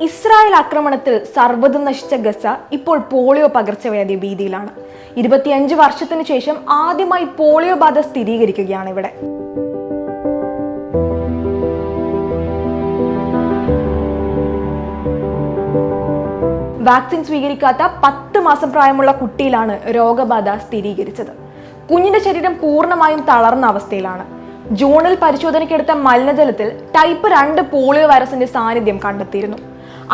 Israel ആക്രമണത്തിൽ സർവ്വതും നശിച്ച ഗസ ഇപ്പോൾ പോളിയോ പകർച്ചവ്യാധി ഭീതിയിലാണ്. 25 വർഷത്തിന് ശേഷം ആദ്യമായി പോളിയോ ബാധ സ്ഥിരീകരിക്കുകയാണ് ഇവിടെ. വാക്സിൻ സ്വീകരിക്കാത്ത 10 മാസം പ്രായമുള്ള കുട്ടിയിലാണ് രോഗബാധ സ്ഥിരീകരിച്ചത്. കുഞ്ഞിന്റെ ശരീരം പൂർണ്ണമായും തളർന്ന അവസ്ഥയിലാണ്. ജൂണിൽ പരിശോധനയ്ക്കെടുത്ത മലിനജലത്തിൽ ടൈപ്പ് 2 പോളിയോ വൈറസിന്റെ സാന്നിധ്യം കണ്ടെത്തിയിരുന്നു.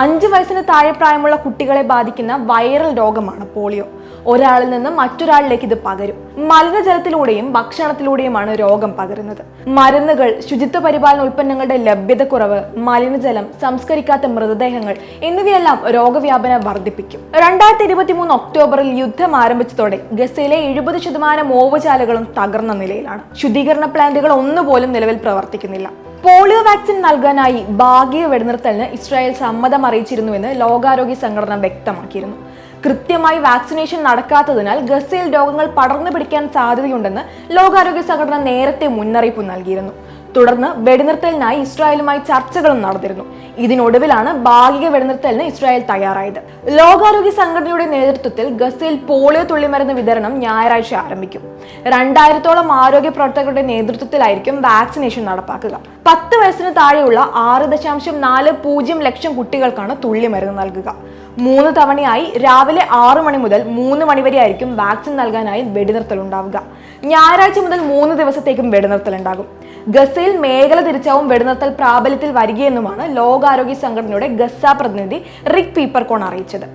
5 വയസ്സിന് താഴെ പ്രായമുള്ള കുട്ടികളെ ബാധിക്കുന്ന വൈറൽ രോഗമാണ് പോളിയോ. ഒരാളിൽ നിന്ന് മറ്റൊരാളിലേക്ക് ഇത് പകരും. മലിനജലത്തിലൂടെയും ഭക്ഷണത്തിലൂടെയുമാണ് രോഗം പകരുന്നത്. മരുന്നുകൾ, ശുചിത്വ പരിപാലന ഉൽപ്പന്നങ്ങളുടെ ലഭ്യതക്കുറവ്, മലിനജലം, സംസ്കരിക്കാത്ത മൃതദേഹങ്ങൾ എന്നിവയെല്ലാം രോഗവ്യാപനം വർദ്ധിപ്പിക്കും. 2023 ഒക്ടോബറിൽ യുദ്ധം ആരംഭിച്ചതോടെ ഗസയിലെ 70% ഓവുചാലുകളും തകർന്ന നിലയിലാണ്. ശുദ്ധീകരണ പ്ലാന്റുകൾ ഒന്നുപോലും നിലവിൽ പ്രവർത്തിക്കുന്നില്ല. പോളിയോ വാക്സിൻ നൽകാനായി ഭാഗിക വെടിനിർത്തലിന് ഇസ്രായേൽ സമ്മതം അറിയിച്ചിരുന്നുവെന്ന് ലോകാരോഗ്യ സംഘടന വ്യക്തമാക്കിയിരുന്നു. കൃത്യമായി വാക്സിനേഷൻ നടക്കാത്തതിനാൽ ഗസയിൽ രോഗങ്ങൾ പടർന്നു പിടിക്കാൻ സാധ്യതയുണ്ടെന്ന് ലോകാരോഗ്യ സംഘടന നേരത്തെ മുന്നറിയിപ്പ് നൽകിയിരുന്നു. തുടർന്ന് വെടിനിർത്തലിനായി ഇസ്രായേലുമായി ചർച്ചകളും നടന്നിരുന്നു. ഇതിനൊടുവിലാണ് ഭാഗിക വെടിനിർത്തലിന് ഇസ്രായേൽ തയ്യാറായത്. ലോകാരോഗ്യ സംഘടനയുടെ നേതൃത്വത്തിൽ ഗസയിൽ പോളിയോ തുള്ളിമരുന്ന് വിതരണം ഞായറാഴ്ച ആരംഭിക്കും. 2000-ഓളം ആരോഗ്യ പ്രവർത്തകരുടെ നേതൃത്വത്തിലായിരിക്കും വാക്സിനേഷൻ നടപ്പാക്കുക. 10 വയസ്സിന് താഴെയുള്ള 6.40 ലക്ഷം കുട്ടികൾക്കാണ് തുള്ളിമരുന്ന് നൽകുക. 3 തവണയായി രാവിലെ 6 മണി മുതൽ 3 മണി വരെ ആയിരിക്കും വാക്സിൻ നൽകാനായി വെടിനിർത്തൽ ഉണ്ടാവുക. ഞായറാഴ്ച മുതൽ 3 ദിവസത്തേക്കും വെടിനിർത്തൽ ഉണ്ടാകും. ഗസയിൽ മേഖല തിരിച്ചാവും വെടിനിർത്തൽ പ്രാബല്യത്തിൽ വരികയെന്നുമാണ് ലോകാരോഗ്യ സംഘടനയുടെ ഗസ പ്രതിനിധി റിക് പീപ്പർകോൺ അറിയിച്ചത്.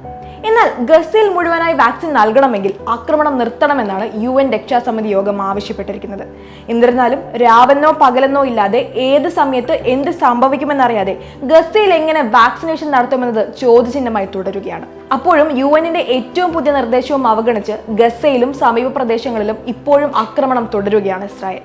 എന്നാൽ ഗസയിൽ മുഴുവനായി വാക്സിൻ നൽകണമെങ്കിൽ ആക്രമണം നിർത്തണമെന്നാണ് UN രക്ഷാസമിതി യോഗം ആവശ്യപ്പെട്ടിരിക്കുന്നത്. എന്നിരുന്നാലും രാവെന്നോ പകലെന്നോ ഇല്ലാതെ ഏത് സമയത്ത് എന്ത് സംഭവിക്കുമെന്നറിയാതെ ഗസയിൽ എങ്ങനെ വാക്സിനേഷൻ നടത്തുമെന്നത് ചോദ്യചിഹ്നമായി തുടരുകയാണ്. അപ്പോഴും UN-ന്റെ ഏറ്റവും പുതിയ നിർദ്ദേശവും അവഗണിച്ച് ഗസയിലും സമീപ പ്രദേശങ്ങളിലും ഇപ്പോഴും ആക്രമണം തുടരുകയാണ് ഇസ്രായേൽ.